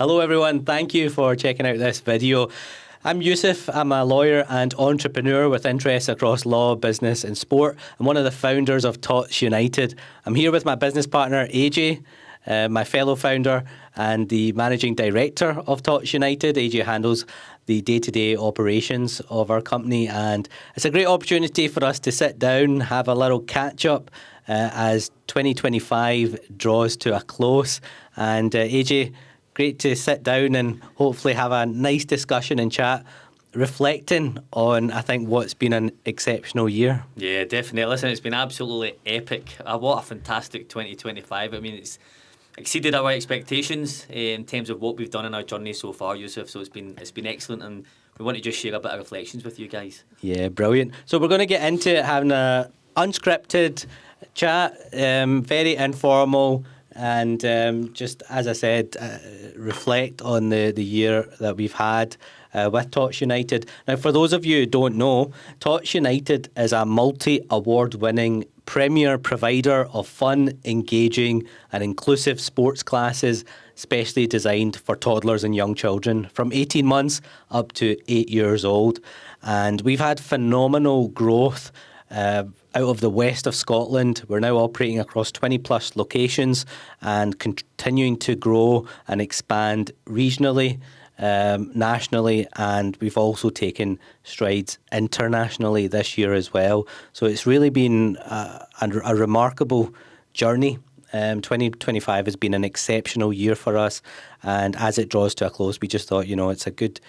Hello everyone, thank you for checking out this video. I'm Yousif, I'm a lawyer and entrepreneur with interests across law, business and sport. I'm one of the founders of Tots United. I'm here with my business partner Ajay, my fellow founder and the managing director of Tots United. Ajay handles the day-to-day operations of our company, and it's a great opportunity for us to sit down, have a little catch-up as 2025 draws to a close. And Ajay, great to sit down and hopefully have a nice discussion and chat, reflecting on, I think, what's been an exceptional year. Yeah, definitely. Listen, it's been absolutely epic. What a fantastic 2025. I mean, it's exceeded our expectations in terms of what we've done in our journey so far, Yousif. So it's been excellent, and we want to just share a bit of reflections with you guys. Yeah, brilliant. So we're going to get into it, having a unscripted chat, very informal, and just as I said, reflect on the year that we've had with Tots United. Now, for those of you who don't know, Tots United is a multi-award winning premier provider of fun, engaging and inclusive sports classes, specially designed for toddlers and young children from 18 months up to 8 years old. And we've had phenomenal growth out of the west of Scotland. We're now operating across 20 plus locations and continuing to grow and expand regionally, nationally, and we've also taken strides internationally this year as well. So it's really been a remarkable journey. 2025 has been an exceptional year for us, and as it draws to a close, we just thought, it's a good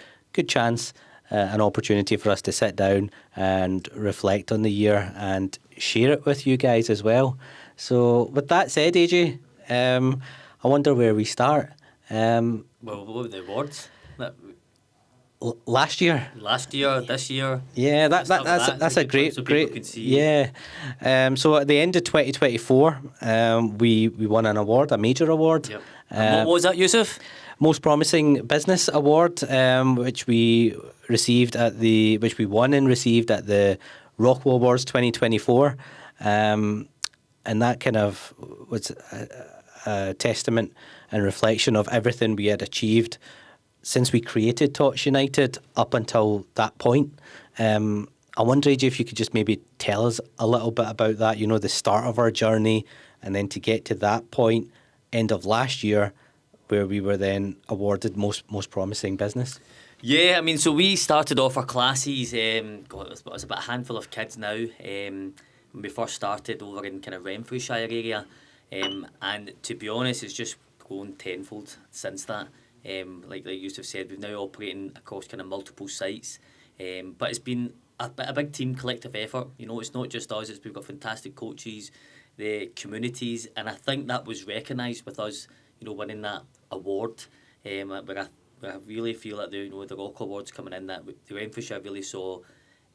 chance, an opportunity for us to sit down and reflect on the year and share it with you guys as well. So with that said, Ajay, I wonder where we start. Well, what were the awards? Last year, this year. Yeah, that's a great. Yeah. So at the end of 2024, we won an award, a major award. Yep. What was that, Yousif? Most Promising Business Award, which we won and received at the Rockwell Awards 2024, and that kind of was a testament and reflection of everything we had achieved since we created Tots United up until that point. I wonder, AJ, if you could just maybe tell us a little bit about that, the start of our journey, and then to get to that point, end of last year, where we were then awarded most promising business. Yeah, I mean, so we started off our classes, it was about a handful of kids now, when we first started over in kind of Renfrewshire area, and to be honest, it's just grown tenfold since that. Like Yousif said, we've now operating across kind of multiple sites, but it's been a big team collective effort. It's not just us, we've got fantastic coaches, the communities, and I think that was recognised with us, winning that award, where I really feel that the Rock Awards coming in, that the Renfrewshire really saw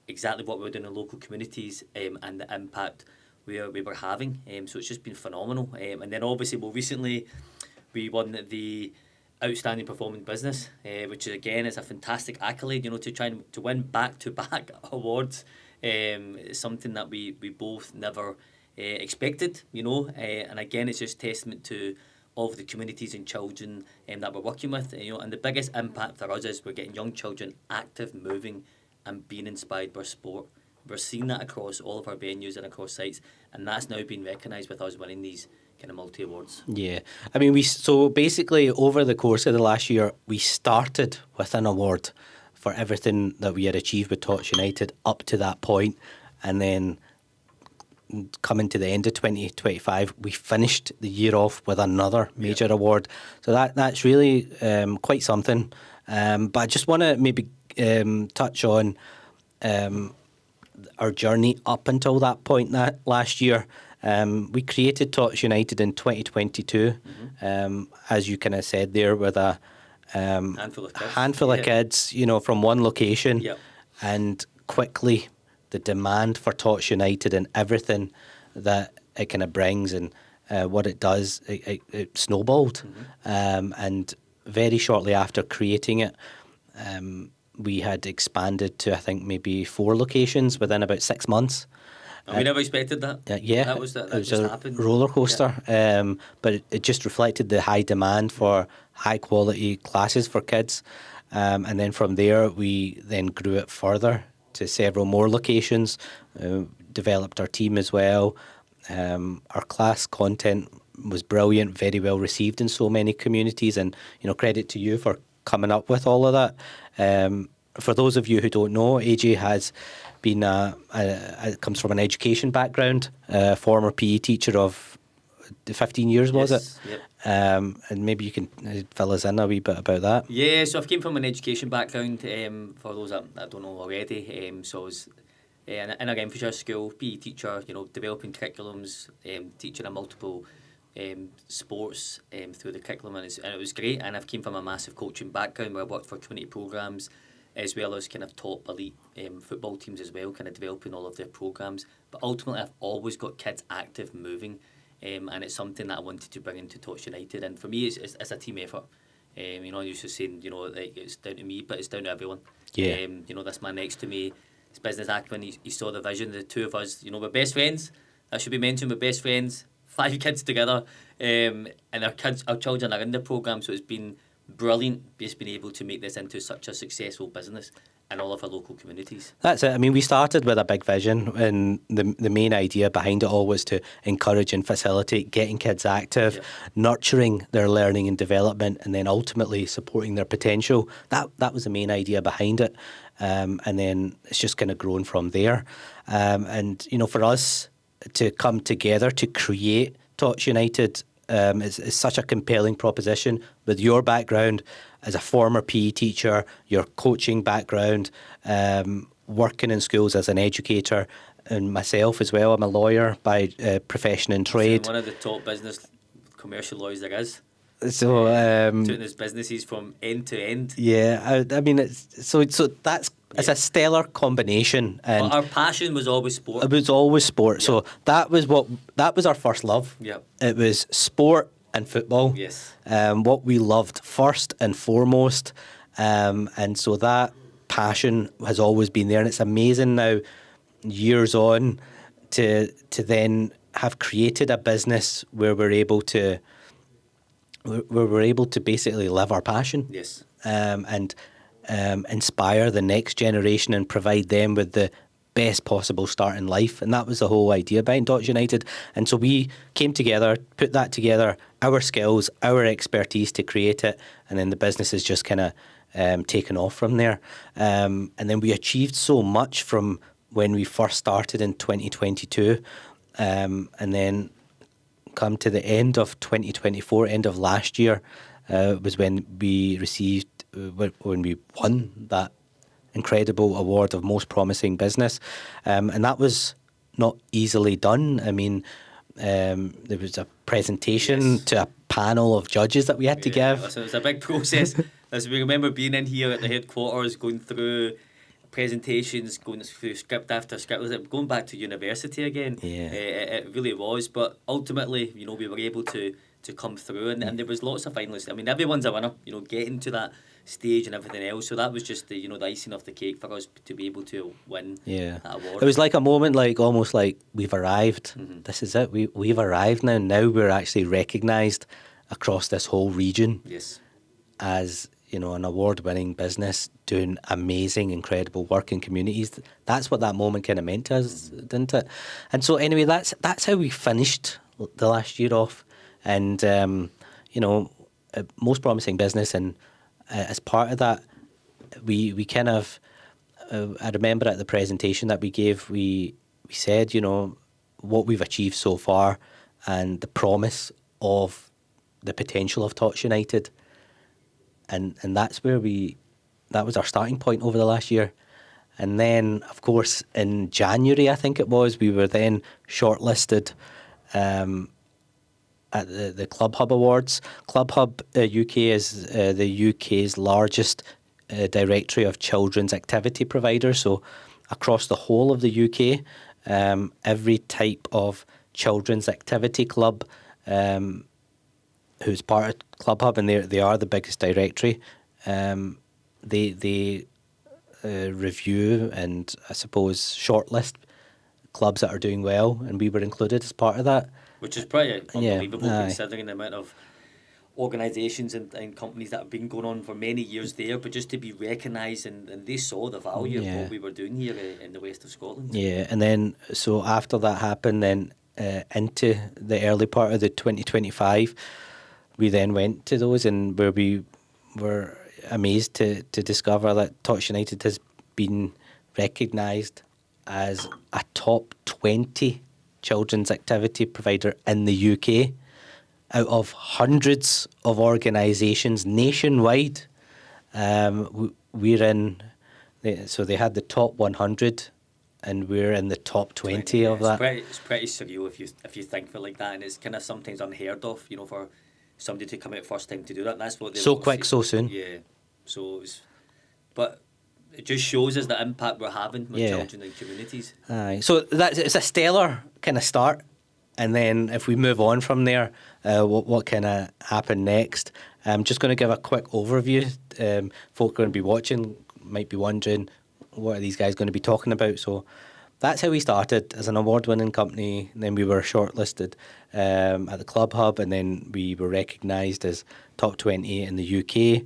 exactly what we were doing in local communities, and the impact we were having. So it's just been phenomenal. And then obviously, recently we won the Outstanding Performing Business, which again is a fantastic accolade. To try to win back-to-back awards, is something that we both never expected. And again, it's just testament to all of the communities and children that we're working with. And the biggest impact for us is we're getting young children active, moving, and being inspired by sport. We're seeing that across all of our venues and across sites, and that's now been recognised with us winning these kind of multi-awards. Yeah. I mean, so basically over the course of the last year, we started with an award for everything that we had achieved with Tots United up to that point, and then coming to the end of 2025, we finished the year off with another major award. So that's really quite something. But I just want to maybe touch on our journey up until that point last year. We created Tots United in 2022, as you kind of said there, with a handful of kids, from one location. Yep. And quickly the demand for Tots United and everything that it kind of brings and what it does, it snowballed. And very shortly after creating it, we had expanded to, I think, maybe 4 locations within about 6 months. And we never expected that. Yeah, That it was just a happened. roller coaster. But it just reflected the high demand for high quality classes for kids. And then from there, we then grew it further to several more locations, developed our team as well. Our class content was brilliant, very well received in so many communities, and credit to you for coming up with all of that. For those of you who don't know, AJ has been comes from an education background, former PE teacher of 15 years, was it? Yes, yep. And maybe you can fill us in a wee bit about that. Yeah, so I've came from an education background, for those that don't know already. So I was in a Renfrewshire school, PE teacher, developing curriculums, teaching a multiple sports through the curriculum, and it was great. And I've came from a massive coaching background where I worked for 20 programmes, as well as kind of top elite football teams as well, kind of developing all of their programmes. But ultimately, I've always got kids active, moving, and it's something that I wanted to bring into Tots United. And for me, it's a team effort. I used to saying, like, it's down to me, but it's down to everyone. Yeah. This man next to me, his business acumen, he saw the vision. The two of us, we're best friends. That should be mentioned. We're best friends. 5 kids together, and our children are in the programme. So it's been brilliant just being able to make this into such a successful business in all of our local communities. That's it. I mean, we started with a big vision, and the main idea behind it all was to encourage and facilitate getting kids active, nurturing their learning and development, and then ultimately supporting their potential. That was the main idea behind it, and then it's just kind of grown from there. And for us to come together to create Tots United is such a compelling proposition. With your background as a former PE teacher, your coaching background, working in schools as an educator, and myself as well. I'm a lawyer by profession and trade. So one of the top business commercial lawyers there is. So doing his businesses from end to end. Yeah, I mean, it's a stellar combination. And but our passion was always sport. It was always sport. So that was our first love. Yep. It was sport and football. Yes. What we loved first and foremost. And so that passion has always been there, and it's amazing now, years on, to then have created a business where we're able to basically live our passion. Yes. And inspire the next generation and provide them with the best possible start in life. And that was the whole idea behind Tots United. And so we came together, put that together, our skills, our expertise to create it, and then the business has just kind of taken off from there. And then we achieved so much from when we first started in 2022, and then come to the end of 2024, end of last year, was when we when we won that incredible award of Most Promising Business. And that was not easily done. I mean, there was a presentation to a panel of judges that we had to give. So it was a big process. As we remember being in here at the headquarters, going through presentations, going through script after script. Was it going back to university again? Yeah. It really was. But ultimately, we were able to come through, and there was lots of finalists. I mean, everyone's a winner, getting to that stage and everything else. So that was just the the icing of the cake for us to be able to win that award. It was like a moment, almost like we've arrived. Mm-hmm. This is it. We've arrived now. Now we're actually recognised across this whole region. Yes. As an award-winning business doing amazing, incredible work in communities. That's what that moment kind of meant to us, didn't it? And so anyway, that's how we finished the last year off. And Most Promising Business, and as part of that, we kind of, I remember at the presentation that we gave, we said, what we've achieved so far and the promise of the potential of Tots United. And that's where that was our starting point over the last year. And then, of course, in January, I think it was, we were then shortlisted at the Club Hub Awards. Club Hub UK is the UK's largest directory of children's activity providers. So across the whole of the UK, every type of children's activity club who's part of Club Hub, and they are the biggest directory. They review and, I suppose, shortlist clubs that are doing well, and we were included as part of that. Which is pretty Yeah, unbelievable aye. considering the amount of organisations and companies that have been going on for many years there, but just to be recognised and they saw the value of Yeah. what we were doing here in the west of Scotland. Yeah, and then so after that happened, then into the early part of the 2025, we then went to those, and where we were amazed to discover that Tots United has been recognised as a top 20 children's activity provider in the UK out of hundreds of organisations nationwide. We're in, so they had the top 100, and we're in the top 20 of that. It's pretty surreal if you think of it like that, and it's kind of sometimes unheard of, you know, for somebody to come out first time to do that. And that's what they So want to quick, see. so soon. Yeah, so it was, but it just shows us the impact we're having with Yeah. children and communities. Aye. So it's a stellar kind of start, and then if we move on from there, what kind of happened next? I'm just going to give a quick overview. Folk going to be watching might be wondering, what are these guys going to be talking about? So that's how we started as an award-winning company. And then we were shortlisted at the Club Hub, and then we were recognised as top 20 in the UK.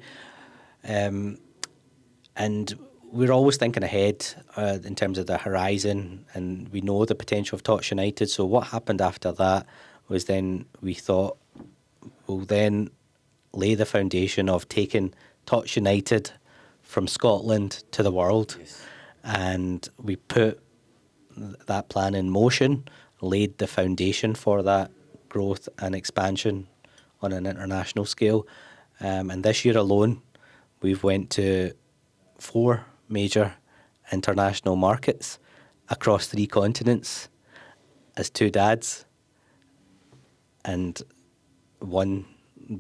And we're always thinking ahead in terms of the horizon, and we know the potential of Tots United. So what happened after that was then we thought we'll then lay the foundation of taking Tots United from Scotland to the world. Yes. And we put that plan in motion, laid the foundation for that growth and expansion on an international scale. And this year alone, we've went to 4 major international markets across 3 continents as 2 dads and one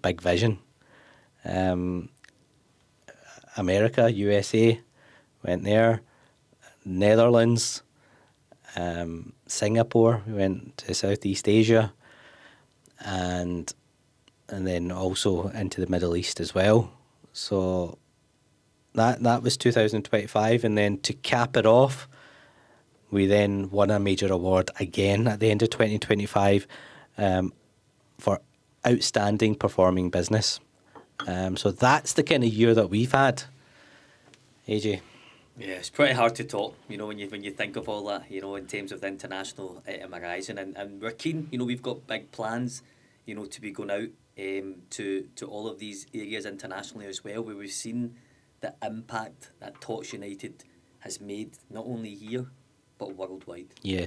big vision. America, USA, went there. Netherlands, Singapore, we went to Southeast Asia, and then also into the Middle East as well. So that was 2025, and then to cap it off, we then won a major award again at the end of 2025 for outstanding performing business. So that's the kind of year that we've had. AJ. Yeah, it's pretty hard to talk, you know, when you think of all that, you know, in terms of the international horizon, and we're keen, you know, we've got big plans, you know, to be going out to all of these areas internationally as well, where we've seen the impact that Tots United has made not only here but worldwide. Yeah,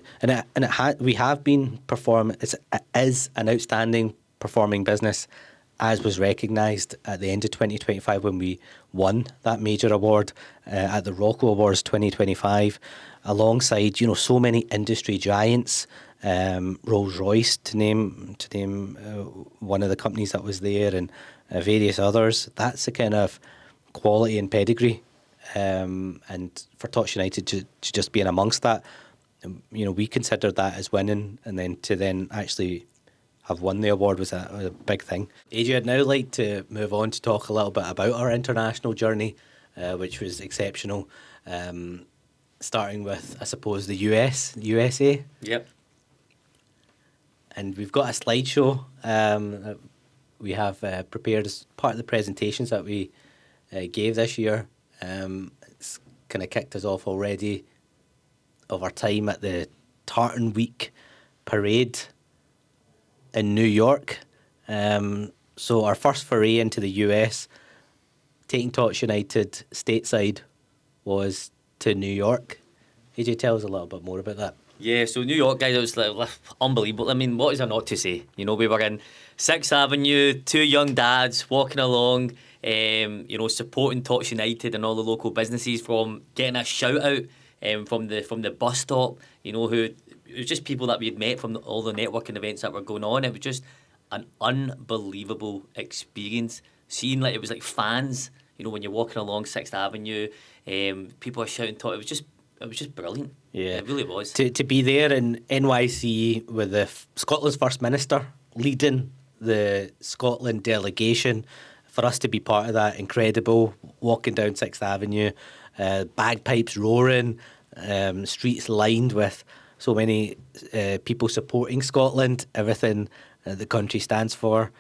we have been performing. It is an outstanding performing business, as was recognised at the end of 2025 when we won that major award at the Rocco Awards 2025, alongside, you know, so many industry giants, Rolls-Royce to name one of the companies that was there, and various others. That's the kind of quality and pedigree, and for Tots United to just being amongst that, you know, we considered that as winning, and then to actually have won the award was a big thing. AJ, I'd now like to move on to talk a little bit about our international journey, which was exceptional, starting with, I suppose, the USA. Yep. And we've got a slideshow that we have prepared as part of the presentations that we gave this year. It's kind of kicked us off already of our time at the Tartan Week parade in New York. So our first foray into the US, taking Tots United stateside, was to New York. AJ, tell us a little bit more about that. Yeah, so New York, guys, it was like unbelievable. I mean, what is there not to say? You know, we were in 6th Avenue, 2 young dads walking along, you know, supporting Tots United and all the local businesses, from getting a shout out from the bus stop, you know, it was just people that we'd met from all the networking events that were going on. It was just an unbelievable experience. Seeing, like, it was like fans, you know, when you're walking along 6th Avenue, people are shouting, it was just brilliant. Yeah, it really was. To be there in NYC with the Scotland's First Minister leading the Scotland delegation, for us to be part of that, incredible. Walking down 6th Avenue, bagpipes roaring, streets lined with so many people supporting Scotland, everything the country stands for.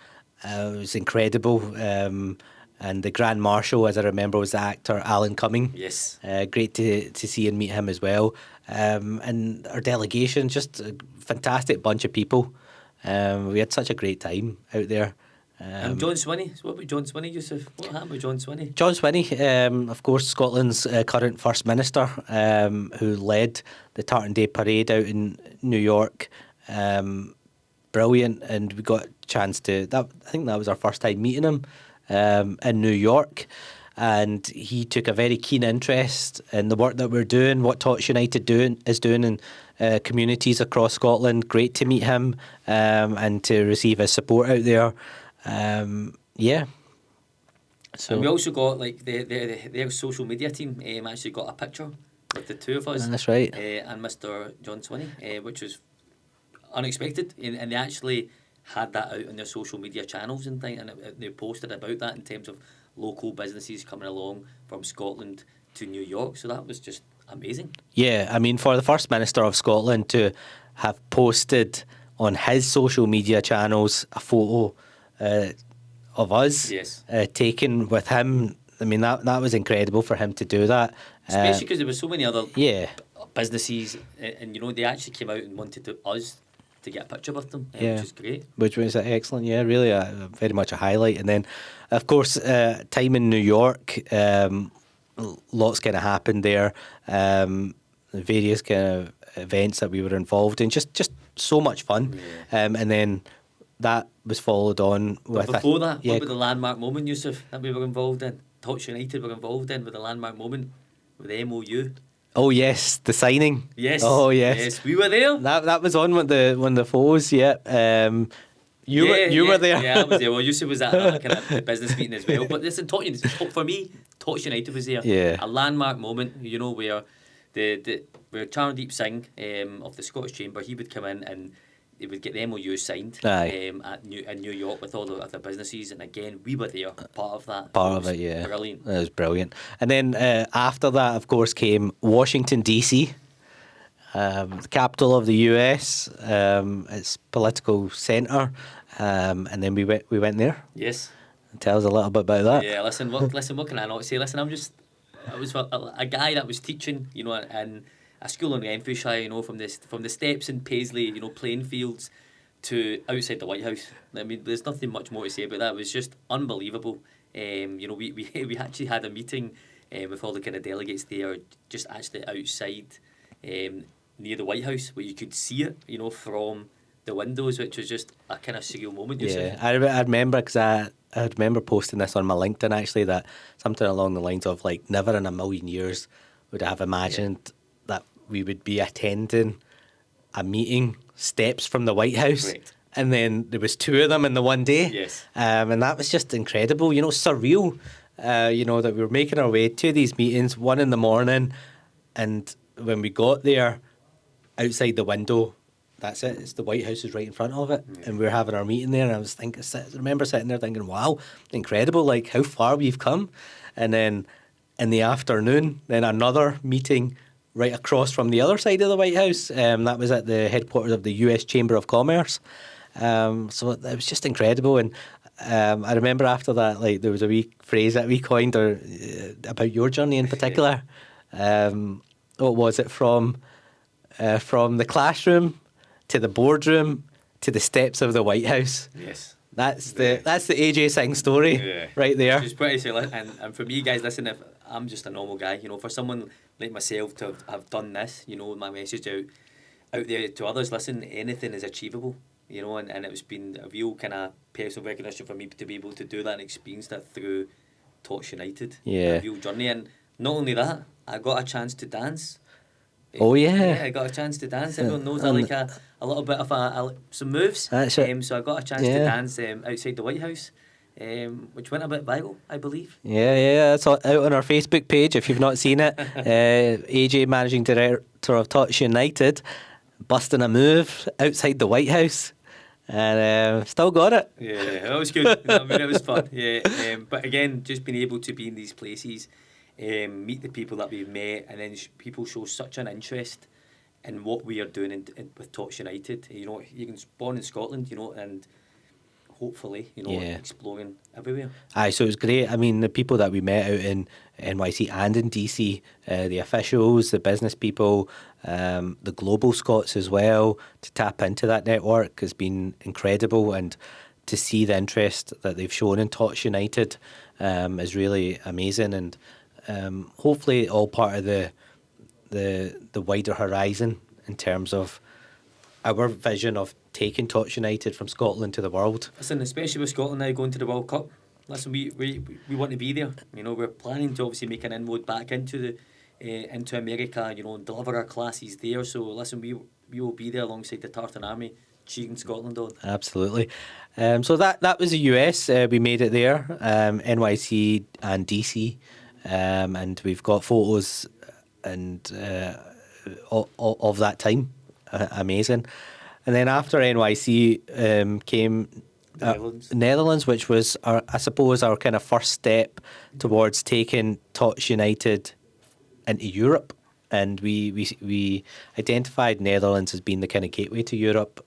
It was incredible. And the Grand Marshal, as I remember, was the actor Alan Cumming. Yes. Great to see and meet him as well. And our delegation, just a fantastic bunch of people. We had such a great time out there. John Swinney. So what about John Swinney, Yousif? What happened with John Swinney? John Swinney, of course, Scotland's current First Minister, who led the Tartan Day Parade out in New York. Brilliant, and we got a chance to. I think that was our first time meeting him in New York, and he took a very keen interest in the work that we're doing, what Tots United is doing in communities across Scotland. Great to meet him and to receive his support out there. Yeah. So and we also got like their social media team actually got a picture with the two of us. That's right. And Mr. John Swinney, which was unexpected, and they actually had that out on their social media channels and things, and they posted about that in terms of local businesses coming along from Scotland to New York. So that was just amazing. Yeah, I mean, for the First Minister of Scotland to have posted on his social media channels a photo of us, Yes. Taken with him, I mean, that was incredible for him to do that. Especially because there were so many other Yeah. businesses, and you know, they actually came out and wanted us to get a picture with them, Yeah. which is great. Which was excellent, yeah, really very much a highlight. And then, of course, time in New York, lots kind of happened there, various kind of events that we were involved in, just so much fun. Yeah. And then that was followed on with... But before that, yeah, what about the landmark moment, Yousif, that we were involved in? Tots United were involved in with the landmark moment with the MOU. oh, yes, the signing. Yes. Oh, yes. Yes, we were there. That was on with one of the photos, yeah. You were there. Yeah, I was there. Well, Yousif was at a kind of business meeting as well. But listen, for me, Tots United was there. Yeah. A landmark moment, you know, where where Charndeep Singh of the Scottish Chamber, he would come in and they would get the MOU signed in New York with all the other businesses, and again we were there, part of that. Part of it, yeah. Brilliant. It was brilliant. And then after that, of course, came Washington, D.C., the capital of the US, its political centre, and then we went there. Yes. Tell us a little bit about that. Yeah, listen, what can I not say? Listen, I was a guy that was teaching, you know, in a school in Renfrewshire, you know, from the steps in Paisley, you know, playing fields, to outside the White House. I mean, there's nothing much more to say about that. It was just unbelievable. You know, we actually had a meeting with all the kind of delegates there, just actually outside near the White House, where you could see it, you know, from the windows, which was just a kind of surreal moment. Yeah, I remember, because I remember posting this on my LinkedIn actually, that something along the lines of like, never in a million years would I have imagined that we would be attending a meeting steps from the White House. Correct. And then there was two of them in the one day. Yes. And that was just incredible, you know, surreal, you know, that we were making our way to these meetings, 1 a.m, and when we got there, outside the window, that's it, it's the White House is right in front of it, and we were having our meeting there, and I remember sitting there thinking, wow, incredible, like how far we've come. And then in the afternoon, then another meeting right across from the other side of the White House, that was at the headquarters of the US Chamber of Commerce. So it was just incredible. And I remember after that, like, there was a wee phrase that we coined about your journey in particular. What was it? From the classroom to the boardroom to the steps of the White House. Yes. That's the Ajay Singh story right there. It's pretty silly. And for me, guys, listen, if I'm just a normal guy, you know, for someone like myself to have done this, you know, my message out there to others, listen, anything is achievable, you know, and it's been a real kind of personal recognition for me to be able to do that and experience that through Tots United. Yeah. A real journey. And not only that, I got a chance to dance. Oh, yeah. Yeah, I got a chance to dance. Everyone knows I like a little bit of some moves. That's it. So I got a chance to dance outside the White House, which went a bit viral, I believe. Yeah, it's out on our Facebook page if you've not seen it. AJ, Managing Director of Tots United, busting a move outside the White House, and still got it. Yeah, it was good. I mean, it was fun. Yeah, but again, just being able to be in these places, meet the people that we've met, and then people show such an interest in what we are doing with Tots United. You know, you're born in Scotland, you know, and hopefully, you know, Yeah. exploring everywhere. Aye, so it was great. I mean, the people that we met out in NYC and in DC, the officials, the business people, the global Scots as well, to tap into that network has been incredible. And to see the interest that they've shown in Tots United is really amazing. And hopefully all part of the wider horizon in terms of our vision of taking Tots United from Scotland to the world. Listen, especially with Scotland now going to the World Cup. Listen, we want to be there. You know, we're planning to obviously make an inroad back into America. You know, and deliver our classes there. So listen, we will be there alongside the Tartan Army, cheering Scotland on. Absolutely. So that was the US. We made it there, NYC and DC, and we've got photos and of that time. Amazing. And then after NYC came Netherlands, which was, I suppose, our kind of first step towards taking Tots United into Europe. And we identified Netherlands as being the kind of gateway to Europe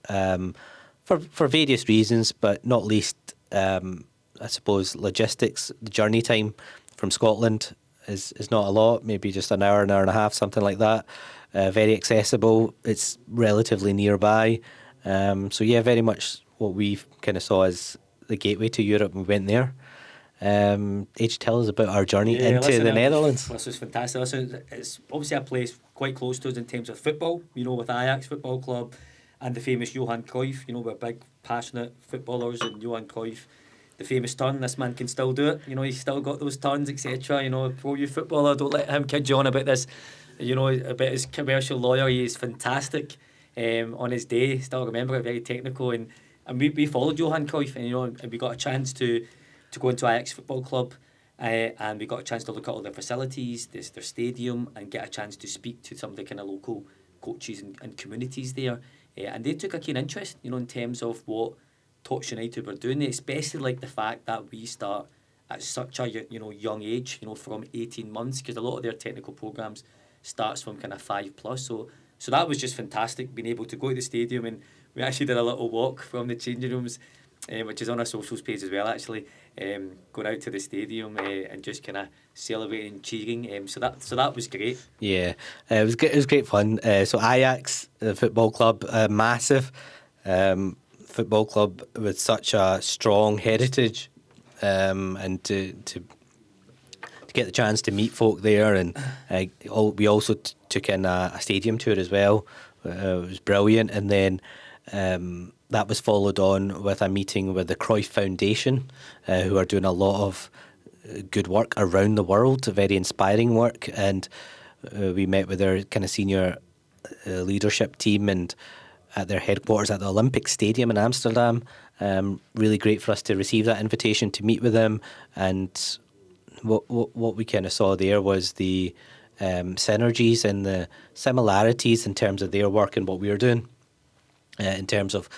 for various reasons, but not least, I suppose, logistics. The journey time from Scotland is not a lot, maybe just an hour and a half, something like that. Very accessible. It's relatively nearby. So yeah, very much what we kind of saw as the gateway to Europe. We went there. Age, tell us about our journey into the Netherlands. This was fantastic. Listen, it's obviously a place quite close to us in terms of football, you know, with Ajax Football Club and the famous Johan Cruyff. You know, we're big, passionate footballers, and Johan Cruyff, the famous turn, this man can still do it. You know, he's still got those turns, etc. You know, pro youth footballer, don't let him kid you on about this. You know, about his commercial lawyer, he is fantastic. On his day, still remember it, very technical, and we followed Johan Cruyff, and you know, and we got a chance to go into Ajax Football Club, and we got a chance to look at all their facilities, their stadium, and get a chance to speak to some of the kind of local coaches and communities there, and they took a keen interest, you know, in terms of what Tots United were doing. They especially like the fact that we start at such a young age, you know, from 18 months, because a lot of their technical programs starts from kind of 5+. So that was just fantastic, being able to go to the stadium, and we actually did a little walk from the changing rooms, which is on our socials page as well, actually, going out to the stadium and just kind of celebrating, cheering. So that was great. Yeah, it was great fun. So Ajax, the football club, massive football club with such a strong heritage, and to get the chance to meet folk there, and we also took in a stadium tour as well. It was brilliant, and then that was followed on with a meeting with the Cruyff Foundation, who are doing a lot of good work around the world, very inspiring work, and we met with their kind of senior leadership team and at their headquarters at the Olympic Stadium in Amsterdam. Really great for us to receive that invitation to meet with them, and what we kind of saw there was the synergies and the similarities in terms of their work and what we were doing, in terms of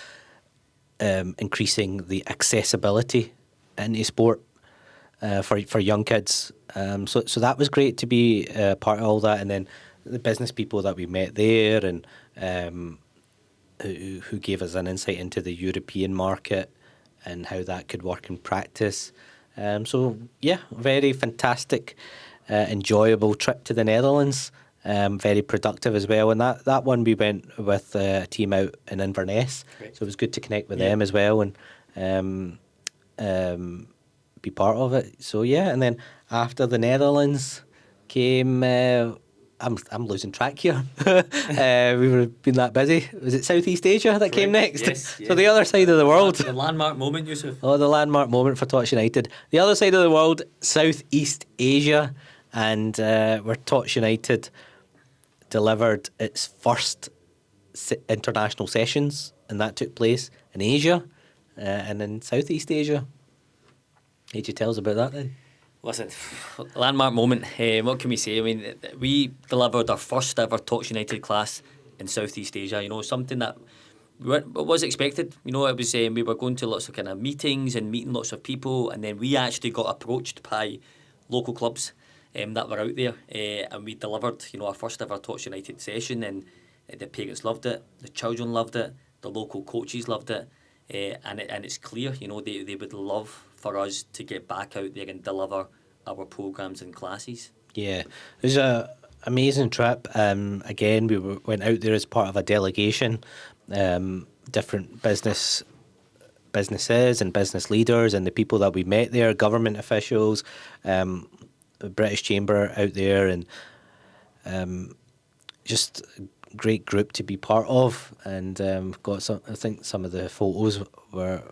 increasing the accessibility into sport for young kids. So that was great to be part of all that, and then the business people that we met there, and who gave us an insight into the European market and how that could work in practice. So yeah, very fantastic, enjoyable trip to the Netherlands. Very productive as well, and that one we went with a team out in Inverness. Great. So it was good to connect with them as well, and be part of it. So yeah, and then after the Netherlands came, I'm losing track here. We were being that busy. Was it Southeast Asia that came next? Yes. So the other side of the world. The landmark moment, Yousif. Oh, the landmark moment for Tots United. The other side of the world, Southeast Asia, and where Tots United delivered its first international sessions, and that took place in Asia and in Southeast Asia. AJ, tell us about that then. Listen, landmark moment. What can we say? I mean, we delivered our first ever Tots United class in Southeast Asia. You know, something that was expected. You know, it was we were going to lots of kind of meetings and meeting lots of people, and then we actually got approached by local clubs that were out there, and we delivered, you know, our first ever Tots United session, and The parents loved it, the children loved it, the local coaches loved it, and it's clear, you know, they would love for us to get back out there and deliver our programmes and classes. Yeah, it was a amazing trip. Again, went out there as part of a delegation. Different businesses and business leaders and the people that we met there, government officials, the British Chamber out there, and just a great group to be part of. And got some. I think some of the photos are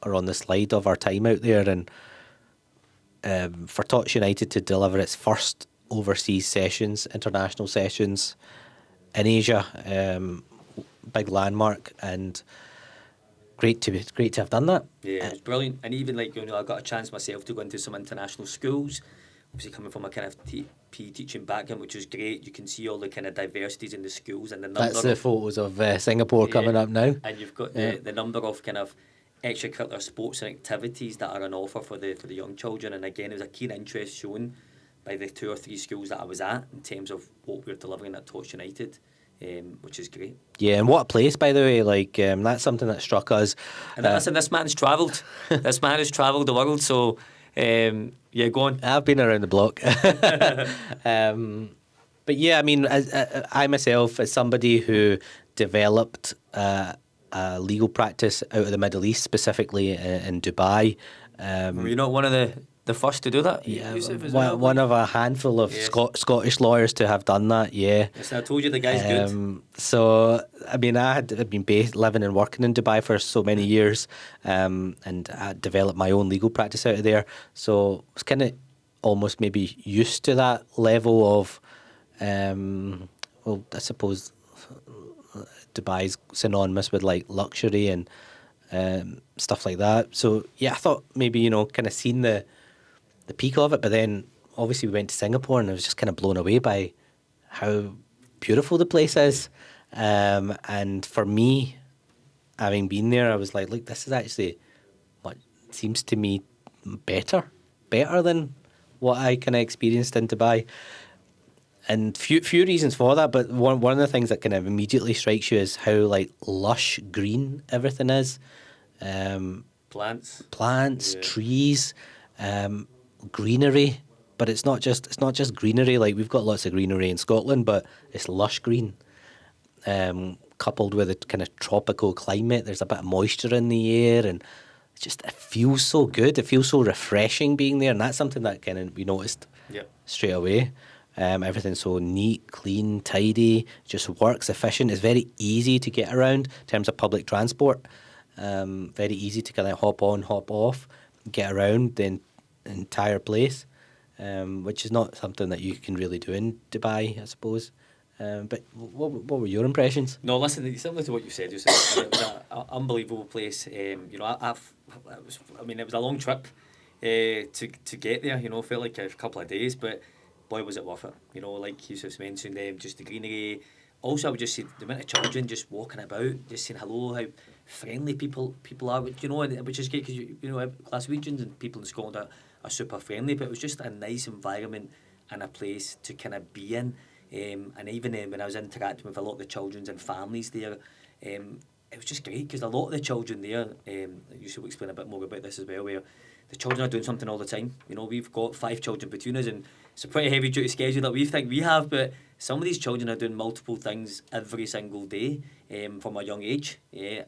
on the slide of our time out there, and for Tots United to deliver its first overseas sessions, international sessions in Asia, big landmark, and great to have done that. Yeah, it was brilliant. And even like, you know, I got a chance myself to go into some international schools. Obviously coming from a kind of PE teaching background, which was great. You can see all the kind of diversities in the schools and the number. That's the photos of Singapore coming up now. And you've got the number of kind of extracurricular sports and activities that are on offer for the young children. And again, there was a keen interest shown by the 2 or 3 schools that I was at in terms of what we're delivering at Tots United, which is great. Yeah, and what a place, by the way. Like, that's something that struck us. And listen, this man's travelled. This man has travelled the world, so yeah, go on. I've been around the block. But yeah, I mean, I myself, as somebody who developed a legal practice out of the Middle East, specifically in Dubai. Were you not one of the first to do that? Yeah, Yousif, as well? one of a handful of Scottish lawyers to have done that, yeah. Yes, I told you the guy's good. So, I mean, I had been living and working in Dubai for so many years, and I developed my own legal practice out of there. So, I was kind of almost maybe used to that level of, well, I suppose Dubai's synonymous with like luxury and stuff like that. So, yeah, I thought maybe, you know, kind of seen the peak of it, but then obviously we went to Singapore and I was just kind of blown away by how beautiful the place is. And for me, having been there, I was like, look, this is actually what seems to me better than what I kind of experienced in Dubai. And few reasons for that, but one of the things that kind of immediately strikes you is how like lush green everything is. Plants, yeah. Trees, greenery, but it's not just greenery. Like, we've got lots of greenery in Scotland, but it's lush green, coupled with a kind of tropical climate. There's a bit of moisture in the air, and it feels so good. It feels so refreshing being there, and that's something that kind of we noticed straight away. Everything's so neat, clean, tidy, just works, efficient. It's very easy to get around in terms of public transport. Very easy to kind of hop on, hop off, get around the entire place, which is not something that you can really do in Dubai, I suppose. But what were your impressions? No, listen, similar to what you said, Yousif, it was an unbelievable place. You know, it was a long trip to get there. You know, felt like a couple of days, but boy, was it worth it. You know, like Yousif's mentioned, just the greenery. Also, I would just say the amount of children just walking about, just saying hello, how friendly people are. You know, which is great because you know, Glaswegians and people in Scotland are super friendly. But it was just a nice environment and a place to kind of be in. And even when I was interacting with a lot of the children and families there, it was just great because a lot of the children there, Yousif will explain a bit more about this as well, where the children are doing something all the time. You know, we've got 5 children between us, and it's a pretty heavy duty schedule that we think we have, but some of these children are doing multiple things every single day from a young age. Yeah.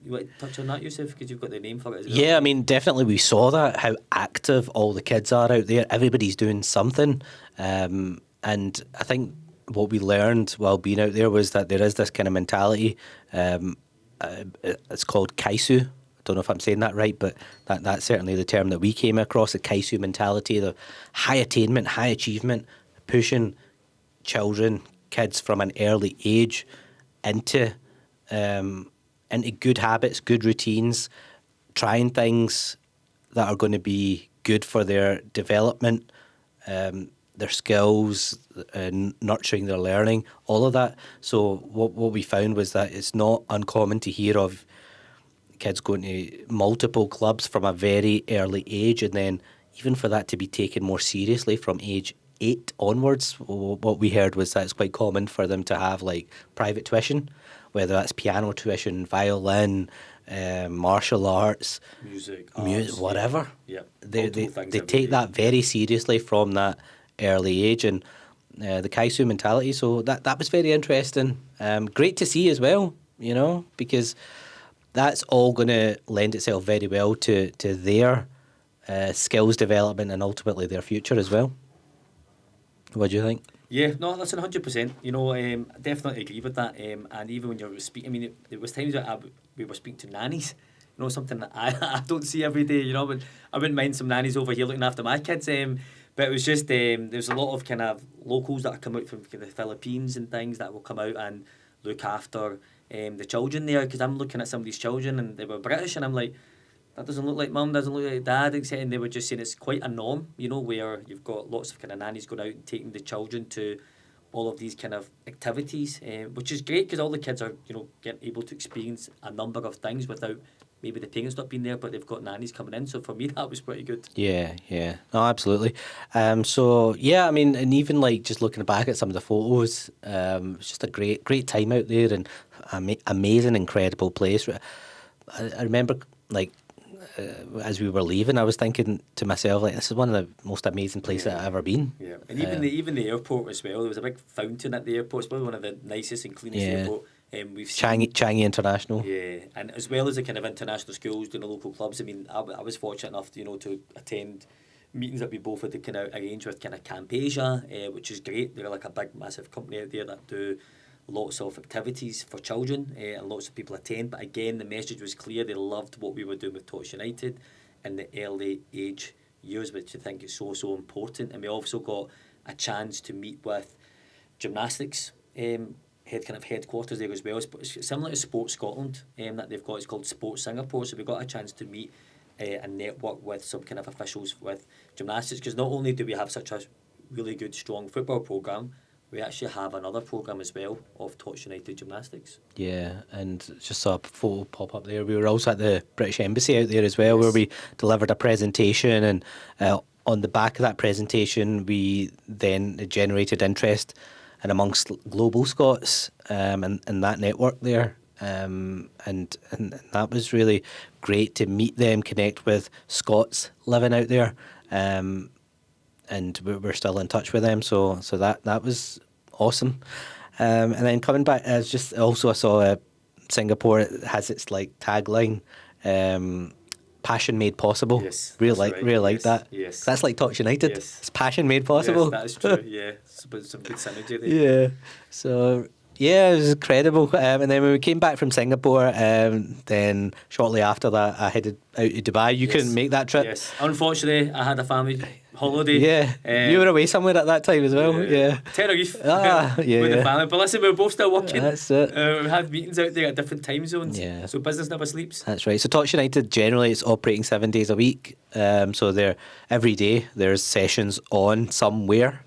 You want to touch on that, Yousif, because you've got the name for it as well? Yeah, I mean, definitely we saw that, how active all the kids are out there. Everybody's doing something. And I think what we learned while being out there was that there is this kind of mentality. It's called kaisu. I don't know if I'm saying that right, but that's certainly the term that we came across, the kaisu mentality, the high attainment, high achievement, pushing kids from an early age into good habits, good routines, trying things that are going to be good for their development, their skills, nurturing their learning, all of that. So what we found was that it's not uncommon to hear of kids going to multiple clubs from a very early age, and then even for that to be taken more seriously from age 8 onwards, what we heard was that it's quite common for them to have like private tuition, whether that's piano tuition, violin, martial arts, Music, whatever. Yeah. They Multiple things they every take day. that very seriously from that early age, and the Kaisu mentality. So that was very interesting. Great to see as well, because that's all going to lend itself very well to their skills development and ultimately their future as well. What do you think? Yeah, no, that's 100%. I definitely agree with that. And even when you're speaking, I mean, there was times that we were speaking to nannies. Something that I, I don't see every day. But I wouldn't mind some nannies over here looking after my kids. But it was just there's a lot of kind of locals that come out from the Philippines and things that will come out and look after the children there. Because I'm looking at some of these children and they were British, and I'm like, that doesn't look like mum, doesn't look like dad, etc. And they were just saying it's quite a norm, where you've got lots of kind of nannies going out and taking the children to all of these kind of activities, which is great because all the kids are, getting able to experience a number of things without maybe the parents not being there, but they've got nannies coming in. So for me, that was pretty good. Yeah. No, absolutely. So, yeah, I mean, and even like just looking back at some of the photos, it's just a great time out there, and amazing, incredible place. I remember, like, as we were leaving, I was thinking to myself, like, this is one of the most amazing places I've ever been. Yeah, and even the airport as well. There was a big fountain at the airport. It's probably one of the nicest and cleanest airport we've seen. Changi International. Yeah, and as well as the kind of international schools doing the local clubs. I mean, I was fortunate enough, to attend meetings that we both had to kind of arrange with kind of Campesia, which is great. They're like a big, massive company out there that do lots of activities for children, and lots of people attend. But again, the message was clear. They loved what we were doing with Tots United in the early age years, which I think is so important. And we also got a chance to meet with gymnastics headquarters there as well. It's similar to Sports Scotland that they've got. It's called Sports Singapore. So we got a chance to meet and network with some kind of officials with gymnastics, because not only do we have such a really good, strong football programme, we actually have another programme as well of Tots United gymnastics. Yeah, and just saw a photo pop up there. We were also at the British Embassy out there as well, where we delivered a presentation, and on the back of that presentation, we then generated interest and amongst global Scots and that network there. And that was really great to meet them, connect with Scots living out there. And we're still in touch with them, so that was awesome. And then coming back, I saw Singapore has its like tagline, "Passion made possible." Yes, really like that. Yes, that's like Tots United. Yes. It's passion made possible. Yes, that is true. Yeah, some good synergy there. Yeah. So. Yeah, it was incredible. And then when we came back from Singapore, then shortly after that, I headed out to Dubai. You couldn't make that trip. Yes, unfortunately, I had a family holiday. Yeah, you were away somewhere at that time as well. Yeah. Tenerife. With yeah. the family. But listen, we were both still working. That's it. We had meetings out there at different time zones. Yeah. So business never sleeps. That's right. So Tots United generally it's operating 7 days a week. So they're every day there's sessions on somewhere.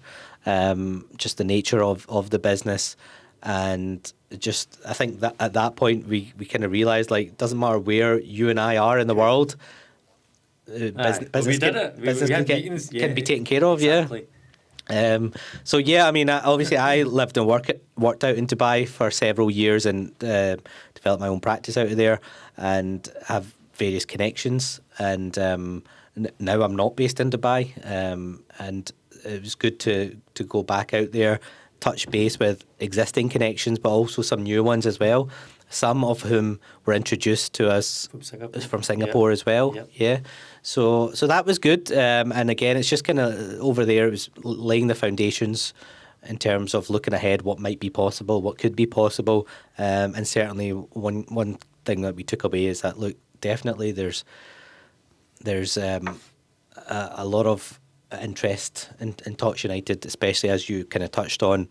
Just the nature of the business. And just, I think that at that point we kind of realised, like, it doesn't matter where you and I are in the world, business can be taken care of. Exactly. Yeah. So yeah, I mean, obviously I lived and worked out in Dubai for several years and developed my own practice out of there and have various connections. And now I'm not based in Dubai, and it was good to go back out there, touch base with existing connections, but also some new ones as well. Some of whom were introduced to us from Singapore as well. Yep. Yeah. So that was good. And again, it's just kind of over there, it was laying the foundations in terms of looking ahead, what might be possible, what could be possible. And certainly one thing that we took away is that, look, definitely there's a lot of interest in Tots United, especially as you kind of touched on,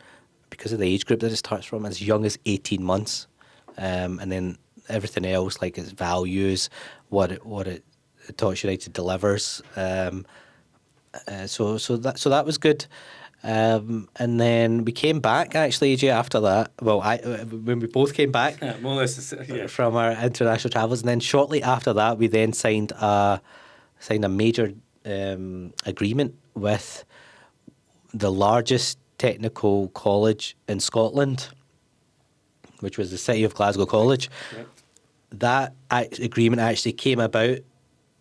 because of the age group that it starts from, as young as 18 months. And then everything else, like its values, what it Tots United delivers. So that was good. And then we came back actually, AJ, after that. Well, when we both came back more or less, from our international travels, and then shortly after that, we then signed a major agreement with the largest technical college in Scotland, which was the City of Glasgow College. Correct. That agreement actually came about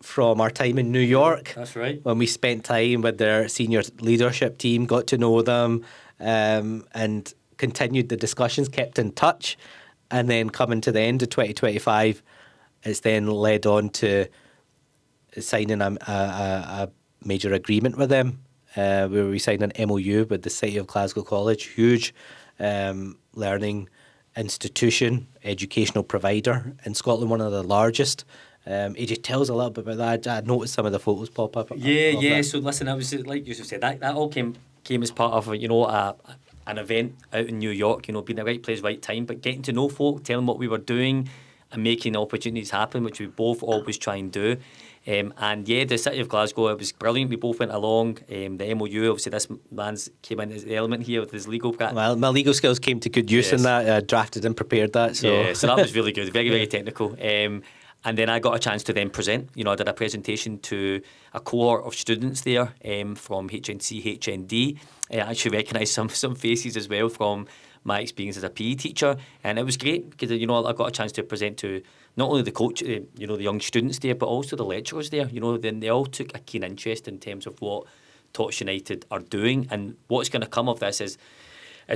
from our time in New York. That's right. When we spent time with their senior leadership team, got to know them, and continued the discussions, kept in touch. And then coming to the end of 2025, it's then led on to signing a major agreement with them, where we signed an MOU with the City of Glasgow College, huge learning institution, educational provider in Scotland, one of the largest. AJ, tell us a little bit about that. I noticed some of the photos pop up. Yeah. That. So listen, I was like Yousif said, that all came as part of an event out in New York. Being the right place, right time, but getting to know folk, telling what we were doing, and making opportunities happen, which we both always try and do. The City of Glasgow, it was brilliant. We both went along. The MOU, obviously, this man's came in as the element here with his legal. Well, my legal skills came to good use in that. Drafted and prepared that. So so that was really good. Very, very technical. And then I got a chance to then present. I did a presentation to a cohort of students there from HNC, HND. I actually recognised some faces as well from my experience as a PE teacher, and it was great because I got a chance to present to not only the coach, the young students there, but also the lecturers there. Then they all took a keen interest in terms of what Tots United are doing, and what's going to come of this is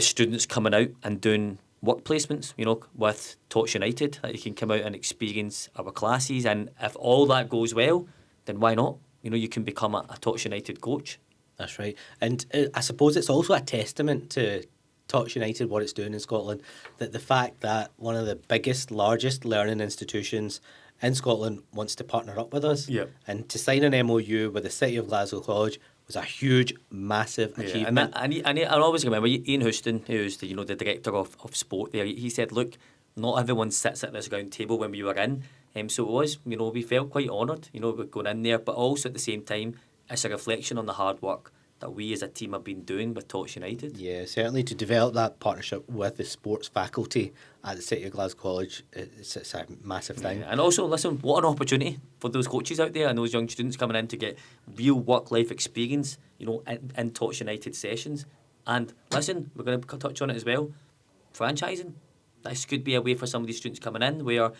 students coming out and doing work placements, with Tots United, that you can come out and experience our classes, and if all that goes well, then why not? You can become a Tots United coach. That's right, and I suppose it's also a testament to Tots United, what it's doing in Scotland, that the fact that one of the biggest, largest learning institutions in Scotland wants to partner up with us, and to sign an MOU with the City of Glasgow College was a huge, massive achievement. And I always remember Ian Houston, who's the director of sport there. He said, "Look, not everyone sits at this round table when we were in." So it was, we felt quite honoured, with going in there, but also at the same time, it's a reflection on the hard work that we as a team have been doing with Tots United. Yeah, certainly to develop that partnership with the sports faculty at the City of Glasgow College, it's a massive thing. Yeah. And also, listen, what an opportunity for those coaches out there and those young students coming in to get real work-life experience, in Tots United sessions. And listen, we're going to touch on it as well, franchising. This could be a way for some of these students coming in where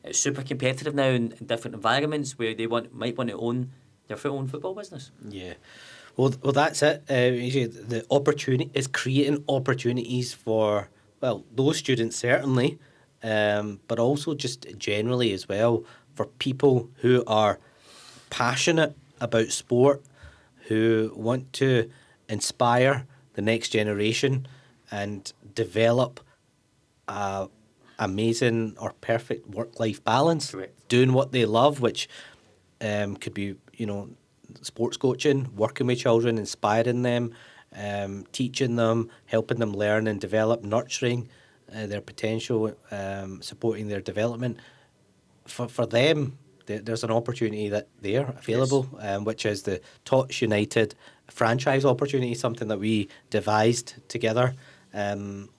it's super competitive now in different environments where they might want to own their own football business. Yeah. Well, that's it. The opportunity is creating opportunities for, those students certainly, but also just generally as well for people who are passionate about sport, who want to inspire the next generation and develop a amazing or perfect work-life balance. Correct. Doing what they love, which could be, sports coaching, working with children, inspiring them, teaching them, helping them learn and develop, nurturing their potential, supporting their development. For them, there's an opportunity that there available, which is the Tots United franchise opportunity, something that we devised together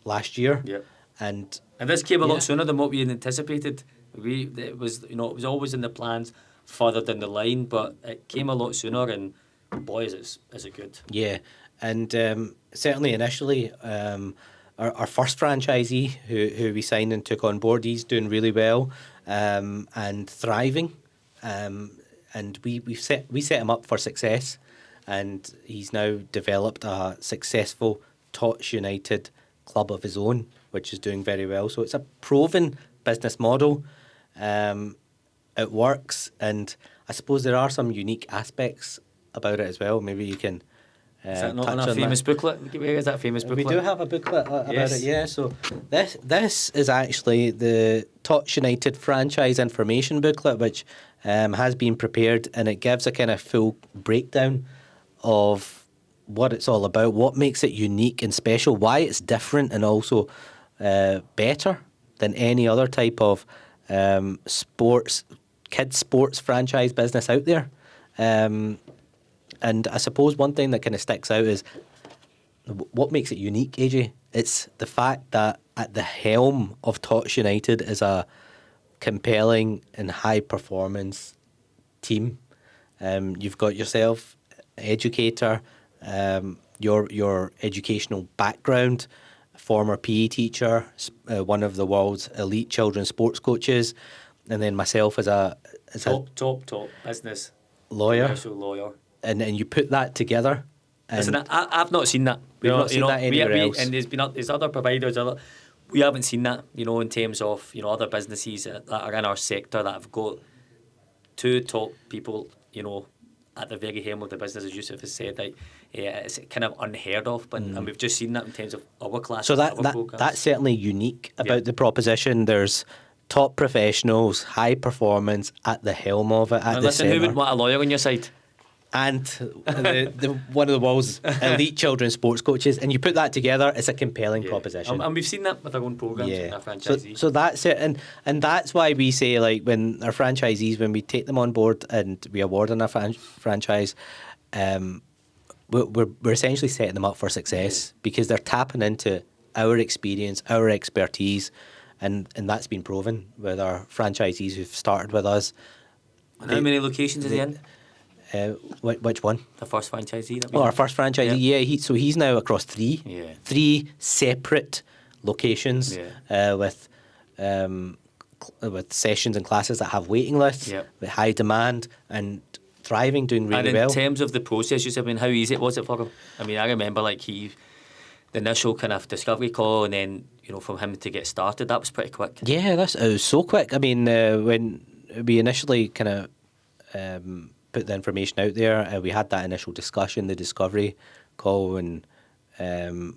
last year. Yeah. And this came a lot sooner than what we had anticipated. It was always in the plans further down the line, but it came a lot sooner, and boy, is it good. Yeah, and certainly initially, our first franchisee who we signed and took on board, he's doing really well and thriving, and we set him up for success, and he's now developed a successful Tots United club of his own, which is doing very well. So it's a proven business model. It works, and I suppose there are some unique aspects about it as well. Maybe you can is that not touch in on our famous that. booklet? Where is that famous booklet? We do have a booklet about it, yeah. So this is actually the Tots United franchise information booklet, which has been prepared, and it gives a kind of full breakdown of what it's all about, what makes it unique and special, why it's different and also better than any other type of kids sports franchise business out there. And I suppose one thing that kind of sticks out is what makes it unique, AJ. It's the fact that at the helm of Tots United is a compelling and high performance team. You've got yourself, educator, your educational background, former PE teacher, one of the world's elite children's sports coaches, and then myself as a Top business lawyer, commercial lawyer. and you put that together. And Listen, I've not seen that. We've not seen that anywhere else. And there's other providers. We haven't seen that. In terms of other businesses that are in our sector that have got two top people. At the very helm of the business, as Yousif has said, like, it's kind of unheard of. But and we've just seen that in terms of our class. So that's certainly unique about the proposition. There's top professionals, high performance at the helm of it. At and the listen, centre. who would want a lawyer on your side? And one of the world's elite children's sports coaches, and you put that together, it's a compelling proposition. And we've seen that with our own programs and our franchisees. So that's it, and that's why we say, like, when our franchisees, when we take them on board and we award them a franchise, we're essentially setting them up for success because they're tapping into our experience, our expertise, and that's been proven with our franchisees who've started with us. And how many locations is he in? Which one? The first franchisee. Our first franchisee. Yeah, he's now across three separate locations with sessions and classes that have waiting lists, with high demand and thriving, doing really well. And in terms of the process, how easy was it for him? I mean, I remember the initial kind of discovery call, and then from him to get started, that was pretty quick. Yeah, it was so quick. I mean, when we initially kind of put the information out there, we had that initial discussion, the discovery call, and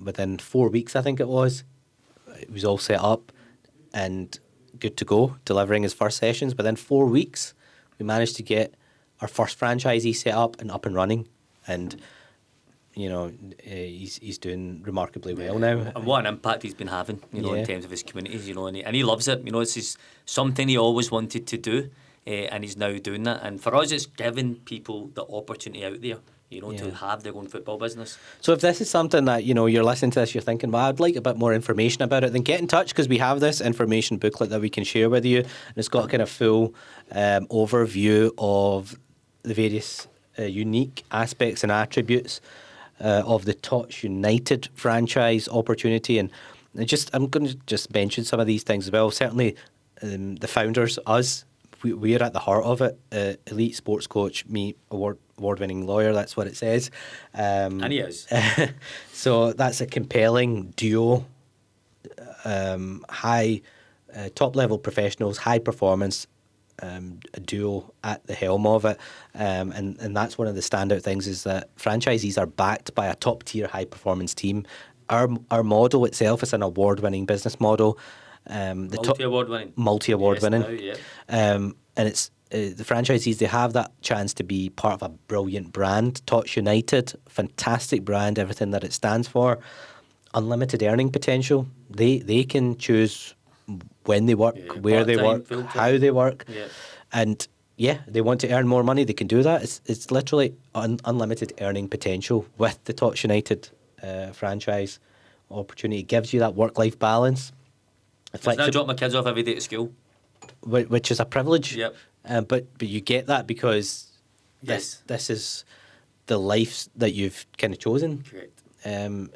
within 4 weeks, I think it was all set up and good to go, delivering his first sessions. Within 4 weeks, we managed to get our first franchisee set up and running, and he's doing remarkably well now. And what an impact he's been having, in terms of his communities, and he loves it. This is something he always wanted to do. And he's now doing that. And for us, it's giving people the opportunity out there, to have their own football business. So if this is something that, you're listening to this, you're thinking, well, I'd like a bit more information about it, then get in touch, because we have this information booklet that we can share with you. And it's got a kind of full overview of the various unique aspects and attributes of the Tots United franchise opportunity. And I'm going to just mention some of these things as well. Certainly the founders, us, we're at the heart of it. Elite sports coach, me, award-winning lawyer. That's what it says. And he is. So that's a compelling duo. High, top-level professionals, high performance, a duo at the helm of it. And that's one of the standout things, is that franchisees are backed by a top-tier, high-performance team. Our model itself is an award-winning business model. Multi-award winning. And it's the franchisees, they have that chance to be part of a brilliant brand. Tots United, fantastic brand, everything that it stands for. Unlimited earning potential. They can choose when they work, where they work, how they work. And they want to earn more money, they can do that. It's literally unlimited earning potential with the Tots United franchise opportunity. It gives you that work-life balance. I drop my kids off every day at school, which is a privilege. Yep. But you get that because this is the life that you've kind of chosen. Correct.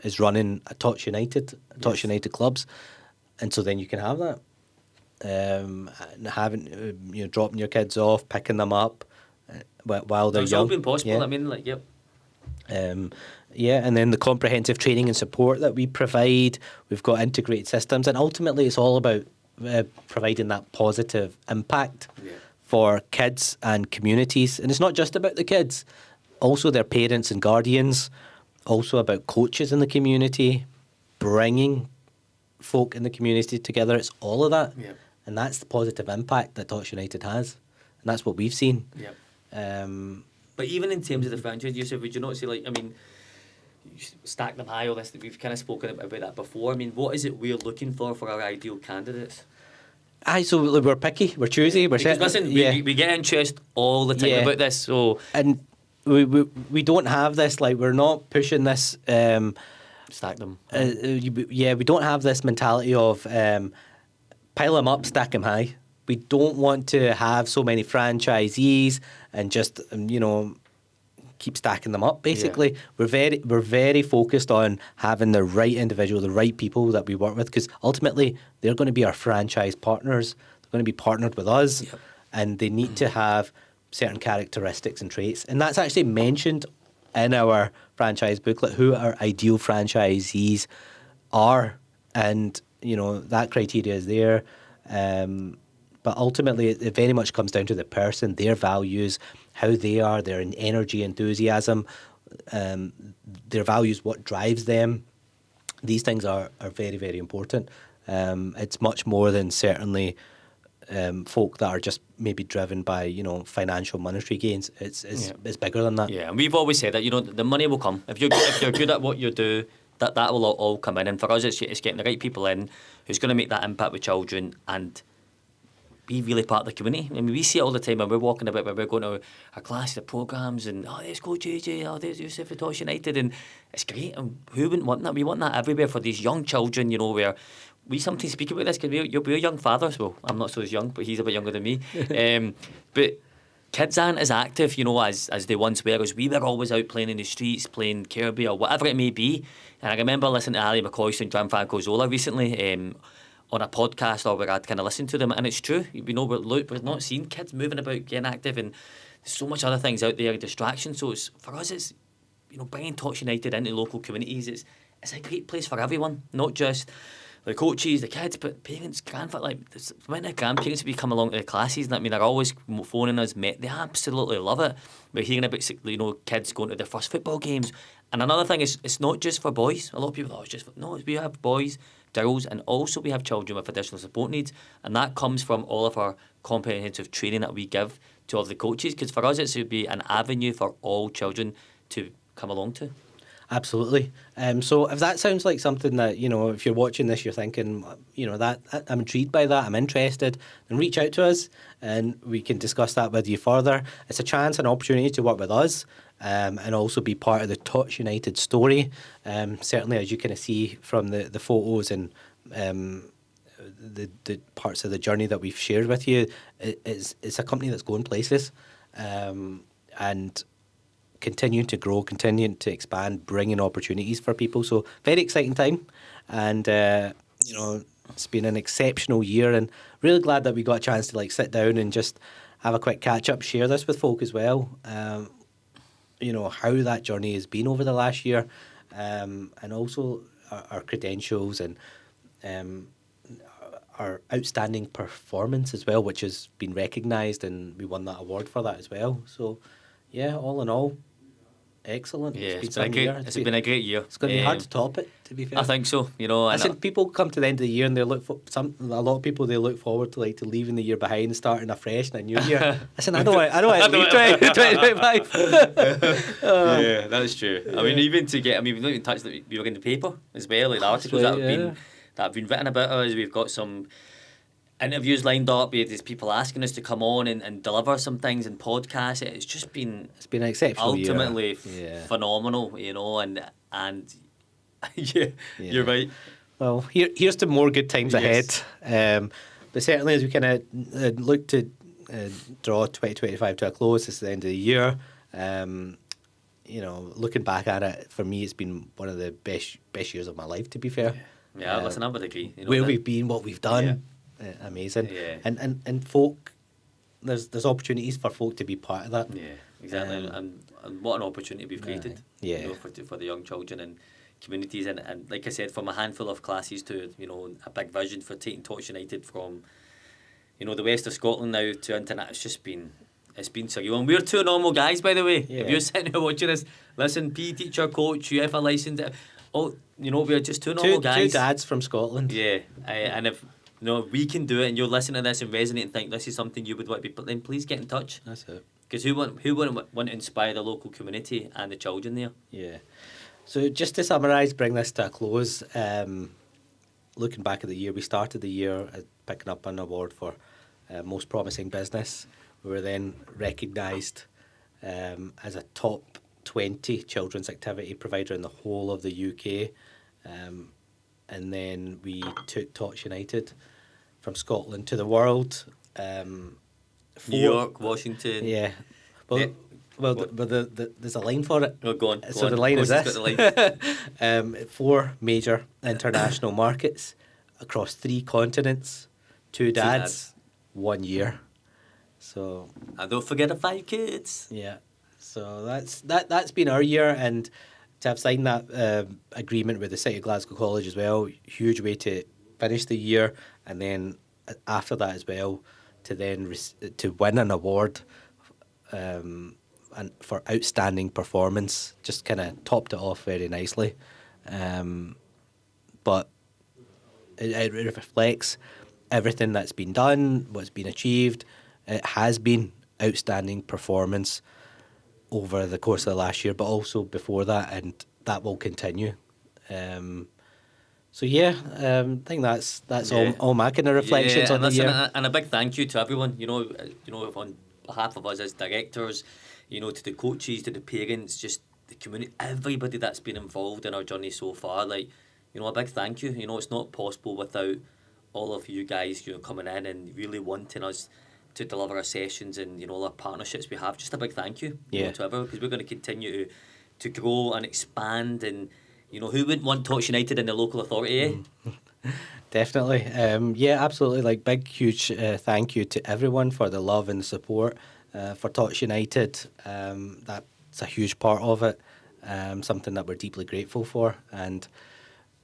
Is running a Tots United, United clubs, and so then you can have that. And having dropping your kids off, picking them up while they're young. It's all been possible. Yeah. I mean, and then the comprehensive training and support that we provide. We've got integrated systems, and ultimately it's all about providing that positive impact for kids and communities. And it's not just about the kids, also their parents and guardians, also about coaches in the community, bringing folk in the community together. It's all of that. And that's the positive impact that Tots United has. And that's what we've seen. But even in terms of the franchise, Yousif, would you not say, you stack them high, all this, that we've kind of spoken about that before. I mean, what is it we're looking for our ideal candidates? So we're picky, we're choosy. We get interest all the time about this. So and we don't have this, we're not pushing this. Stack them. We don't have this mentality of pile them up, stack them high. We don't want to have so many franchisees and just keep stacking them up. Basically, we're very focused on having the right individual, the right people that we work with, because ultimately they're going to be our franchise partners. They're going to be partnered with us, and they need to have certain characteristics and traits. And that's actually mentioned in our franchise booklet, who our ideal franchisees are, and that criteria is there. But ultimately, it very much comes down to the person, their values, how they are, their energy, enthusiasm, their values, what drives them. These things are very, very important. It's much more than certainly folk that are just maybe driven by financial monetary gains. It's bigger than that. Yeah, and we've always said that the money will come if you're good at what you do. That will all come in, and for us, it's getting the right people in who's going to make that impact with children and be really part of the community. I mean, we see it all the time when we're walking about, when we're going to our classes, the programmes, and there's Coach Ajay, there's Yousif at Tots United, and it's great. And who wouldn't want that? We want that everywhere for these young children, where we sometimes speak about this because we're young fathers. Well, I'm not so young, but he's a bit younger than me. But kids aren't as active, as they once were, as we were always out playing in the streets, playing Kirby or whatever it may be. And I remember listening to Ali McCoy and Gianfranco Zola recently, on a podcast, or where I'd kind of listened to them, and it's true. We're not seeing kids moving about, getting active, and there's so much other things out there, distractions. So for us, it's bringing Tots United into local communities. It's a great place for everyone, not just the coaches, the kids, but parents, grandfathers. When the grandparents we come along to the classes, and they're always phoning us. They absolutely love it. We're hearing about kids going to their first football games. And another thing is, it's not just for boys. A lot of people it's just we have boys, girls, and also we have children with additional support needs, and that comes from all of our comprehensive training that we give to all the coaches, because for us it should be an avenue for all children to come along to. Absolutely. So if that sounds like something that, if you're watching this, you're thinking, that I'm intrigued by that, I'm interested, then reach out to us and we can discuss that with you further. It's a chance, an opportunity to work with us, and also be part of the Tots United story. Certainly, as you kind of see from the photos and the parts of the journey that we've shared with you, it's a company that's going places, and continuing to grow, continuing to expand, bringing opportunities for people. So very exciting time, and it's been an exceptional year, and really glad that we got a chance to sit down and just have a quick catch up, share this with folk as well. How that journey has been over the last year, and also our credentials and our outstanding performance as well, which has been recognised, and we won that award for that as well. So, yeah, all in all, excellent. Yeah, it's been a great year. It's going to be hard to top it, to be fair. I think so. Listen, people come to the end of the year and they look for a lot of people. They look forward to leaving the year behind and starting afresh in a new year. Listen, I don't want to leave 2025. Yeah, that's true. I mean, even we've not even touched that we were in the paper as well, the articles that have been written about us. We've got some interviews lined up. There's people asking us to come on and deliver some things and podcasts. It's been an exceptional ultimately year. Phenomenal, and you're right. Well, here's to more good times ahead. But certainly, as we kind of look to draw 2025 to a close, this is the end of the year. Looking back at it, for me, it's been one of the best years of my life, to be fair. Yeah, listen, I would agree. Where we've been, what we've done. Yeah. Amazing. Yeah. And folk, there's opportunities for folk to be part of that. Yeah, exactly. And what an opportunity we've created. For the young children and communities, and like I said, from a handful of classes to a big vision for taking Tots United from the west of Scotland now to internet. It's been surreal. And we're two normal guys, by the way. If you're sitting here watching this, listen, PE teacher, coach, UEFA licensed, we're just two normal guys. Two dads from Scotland. Yeah, and if we can do it, and you're listening to this and resonate and think this is something you would want to be, then please get in touch. That's it. Because who wouldn't want to inspire the local community and the children there? Yeah. So just to summarise, bring this to a close, looking back at the year, we started the year picking up an award for Most Promising Business. We were then recognised as a top 20 children's activity provider in the whole of the UK. And then we took Tots United from Scotland to the world. New York, Washington. Yeah. Well, Well, Go on. there's a line for it. Oh, go on. So on. the line Of is course this: he's got the line. 4 major international markets across 3 continents, 2 dads, dads. 1 year. So And don't forget the 5 kids. yeah, so that's been our year, and to have signed that agreement with the City of Glasgow College as well, huge way to finish the year, and then after that as well, to then to win an award, and for outstanding performance, just kind of topped it off very nicely, but it reflects everything that's been done, what's been achieved. It has been outstanding performance over the course of the last year, but also before that, and that will continue. So yeah, I think that's Yeah. all my kind of reflections Yeah, on the listen, year. and a big thank you to everyone. On behalf of us as directors, to the coaches, to the parents, just the community, everybody that's been involved in our journey so far. Like, a big thank you. It's not possible without all of you guys, coming in and really wanting us to deliver our sessions and all our partnerships we have. Just a big thank you, Yeah. to everyone, because we're going to continue to grow and expand. And who wouldn't want Tots United in the local authority? Definitely. Yeah, absolutely. Like, big, huge thank you to everyone for the love and the support for Tots United. That's a huge part of it. Something that we're deeply grateful for. And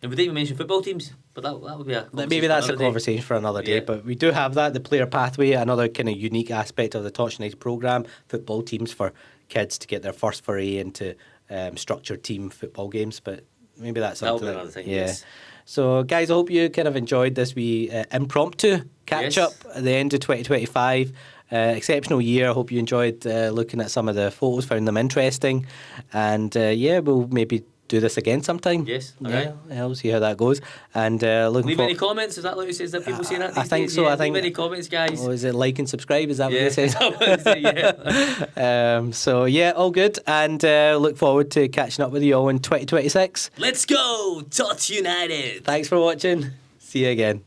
And we didn't even mention football teams, but that would be a conversation maybe that's for a another day. conversation for another day. Yeah. But we do have that, the player pathway, another kind of unique aspect of the Tots United programme, football teams for kids to get their first foray into structured team football games. But maybe that's That'll something. be another thing, yeah. yes. So, guys, I hope you kind of enjoyed this wee impromptu catch Yes. up at the end of 2025. Exceptional year. I hope you enjoyed looking at some of the photos, found them interesting. And yeah, we'll maybe do this again sometime. Yes, Yeah, alright. yeah, we'll see how that goes. And looking Leave for. any comments? Is that what it says? That people say that I these think days? so. Yeah, I think. leave any comments, guys. Oh, is it like and subscribe? Is that Yeah. what they say? Yeah. So yeah, all good. And look forward to catching up with you all in 2026. Let's go, Tots United. Thanks for watching. See you again.